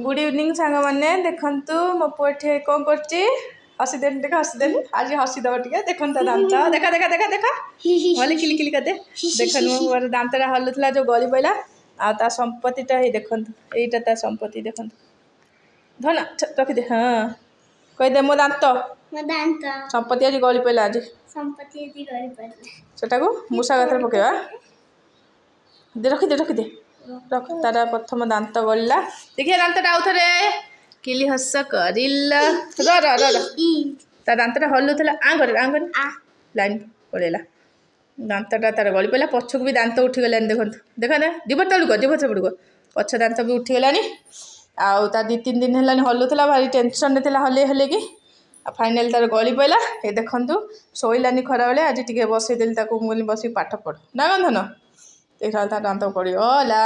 good evening सांग मैंने देखु मो पुए कौन कर हसीदेनी देख हसीदेनी आज हसीद टे देख दांत देखा देखा देखा देखा भले किली किली करदे देखन मोर दांतटा हलुला जो गली पड़ा आ संपत्तिटा ही देखु यहीटा ता संपत्ति देखु धना रखिदे हाँ कहीदे मो दांत संपत्ति आज गली पड़ा आज सेटा को मूषा गात्र पकेवा दे रखिदे रख तार प्रथम दांत गला देखिए दांतटा आउ थे किली हस कर दांतटा हलुला आंगर लाइन पड़ेगा दांतटा तार गली पड़ा पछक भी दांत उठीगला देखो देखा दे जीव तलुक पछ दांत भी उठीगला आउ ता 2-3 दिन है हलुला भारी टेंशन थे हले हले कि फाइनाल तार गली पड़ा ये देखु शोलानी खरा बेले आज टी बसईदेली मुझे बस पाठ पढ़ ना गंधन देखा दांत पड़गला